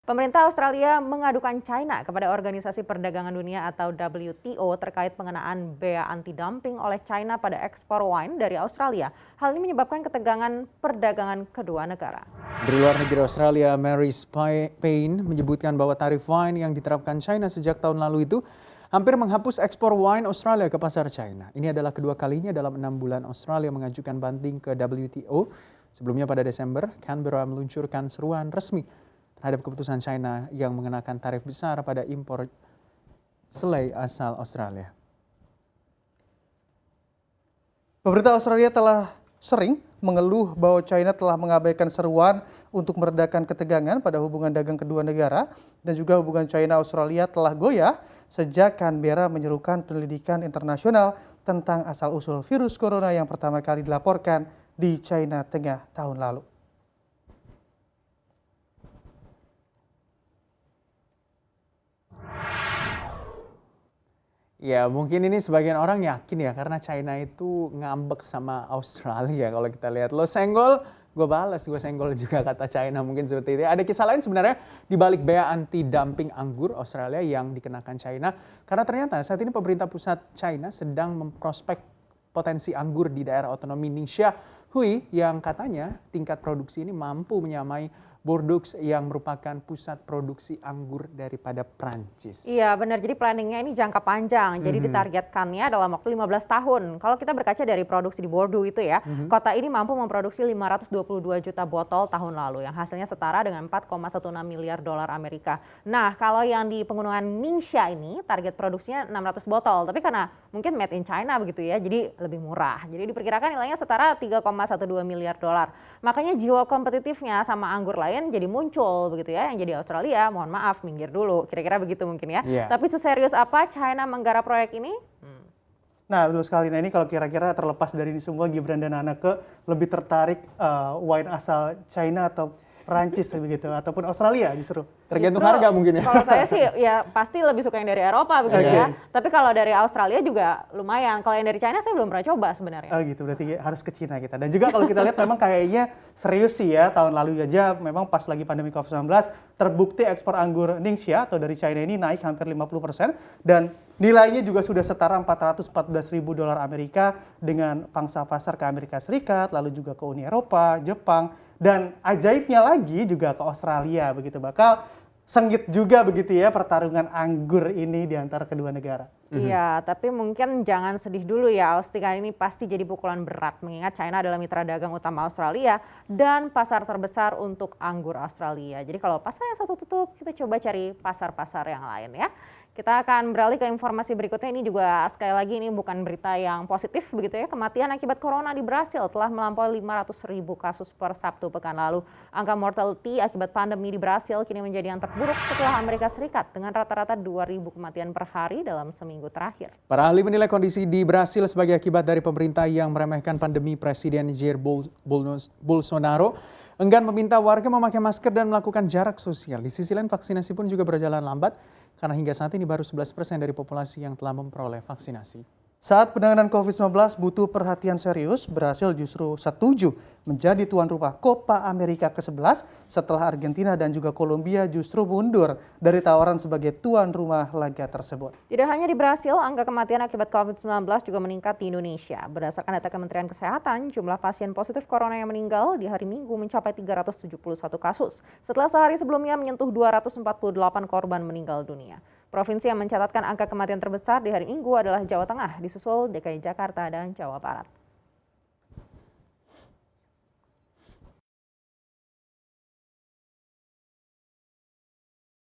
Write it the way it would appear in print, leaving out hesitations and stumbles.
Pemerintah Australia mengadukan China kepada Organisasi Perdagangan Dunia atau WTO terkait pengenaan bea anti-dumping oleh China pada ekspor wine dari Australia. Hal ini menyebabkan ketegangan perdagangan kedua negara. Menteri Luar Negeri Australia Marise Payne menyebutkan bahwa tarif wine yang diterapkan China sejak tahun lalu itu hampir menghapus ekspor wine Australia ke pasar China. Ini adalah kedua kalinya dalam 6 bulan Australia mengajukan banding ke WTO. Sebelumnya pada Desember, Canberra meluncurkan seruan resmi terhadap keputusan China yang mengenakan tarif besar pada impor selai asal Australia. Pemerintah Australia telah sering mengeluh bahwa China telah mengabaikan seruan untuk meredakan ketegangan pada hubungan dagang kedua negara dan juga hubungan China-Australia telah goyah sejak Canberra menyerukan penyelidikan internasional tentang asal-usul virus corona yang pertama kali dilaporkan di China Tengah tahun lalu. Ya mungkin ini sebagian orang yakin ya karena China itu ngambek sama Australia kalau kita lihat. Lo senggol, gue balas, gue senggol juga kata China mungkin seperti itu. Ada kisah lain sebenarnya di balik bea anti-dumping anggur Australia yang dikenakan China. Karena ternyata saat ini pemerintah pusat China sedang memprospek potensi anggur di daerah otonomi Ningxia Hui yang katanya tingkat produksi ini mampu menyamai Bordeaux yang merupakan pusat produksi anggur daripada Prancis. Iya benar, jadi planningnya ini jangka panjang, jadi ditargetkannya dalam waktu 15 tahun. Kalau kita berkaca dari produksi di Bordeaux itu ya, kota ini mampu memproduksi 522 juta botol tahun lalu, yang hasilnya setara dengan 4,16 miliar dolar Amerika. Nah kalau yang di pegunungan Ningxia ini, target produksinya 600 botol, tapi karena mungkin made in China begitu ya, jadi lebih murah. Jadi diperkirakan nilainya setara 3,12 miliar dolar. Makanya jiwa kompetitifnya sama anggur lain jadi muncul begitu ya, yang jadi Australia mohon maaf minggir dulu, kira-kira begitu mungkin ya. Tapi seserius apa China menggarap proyek ini? Nah betul sekali, nah ini kalau kira-kira terlepas dari ini semua, Gibran dan Anneke lebih tertarik wine asal China atau Perancis begitu, ataupun Australia justru? Tergantung harga mungkin ya. Kalau saya sih ya pasti lebih suka yang dari Eropa begitu ya. Tapi kalau dari Australia juga lumayan. Kalau yang dari China saya belum pernah coba sebenarnya. Oh gitu, berarti harus ke Cina kita. Dan juga kalau kita lihat memang kayaknya serius sih ya, tahun lalu aja memang pas lagi pandemi COVID-19 terbukti ekspor anggur Ningxia atau dari China ini naik hampir 50% dan nilainya juga sudah setara 414 ribu dolar Amerika dengan pangsa pasar ke Amerika Serikat, lalu juga ke Uni Eropa, Jepang, dan ajaibnya lagi juga ke Australia begitu. Bakal sengit juga begitu ya pertarungan anggur ini di antara kedua negara. Iya, tapi mungkin jangan sedih dulu ya, Australia ini pasti jadi pukulan berat mengingat China adalah mitra dagang utama Australia dan pasar terbesar untuk anggur Australia. Jadi kalau pasar yang satu tutup, kita coba cari pasar-pasar yang lain ya. Kita akan beralih ke informasi berikutnya. Ini juga sekali lagi ini bukan berita yang positif begitu ya. Kematian akibat corona di Brasil telah melampaui 500.000 kasus per Sabtu pekan lalu. Angka mortality akibat pandemi di Brasil kini menjadi yang terburuk setelah Amerika Serikat dengan rata-rata 2.000 kematian per hari dalam seminggu terakhir. Para ahli menilai kondisi di Brasil sebagai akibat dari pemerintah yang meremehkan pandemi. Presiden Jair Bolsonaro enggan meminta warga memakai masker dan melakukan jarak sosial. Di sisi lain vaksinasi pun juga berjalan lambat karena hingga saat ini baru 11% dari populasi yang telah memperoleh vaksinasi. Saat penanganan COVID-19 butuh perhatian serius, Brasil justru setuju menjadi tuan rumah Copa America ke-11 setelah Argentina dan juga Kolombia justru mundur dari tawaran sebagai tuan rumah laga tersebut. Tidak hanya di Brasil, angka kematian akibat COVID-19 juga meningkat di Indonesia. Berdasarkan data Kementerian Kesehatan, jumlah pasien positif corona yang meninggal di hari Minggu mencapai 371 kasus. Setelah sehari sebelumnya menyentuh 248 korban meninggal dunia. Provinsi yang mencatatkan angka kematian terbesar di hari Minggu adalah Jawa Tengah, disusul DKI Jakarta dan Jawa Barat.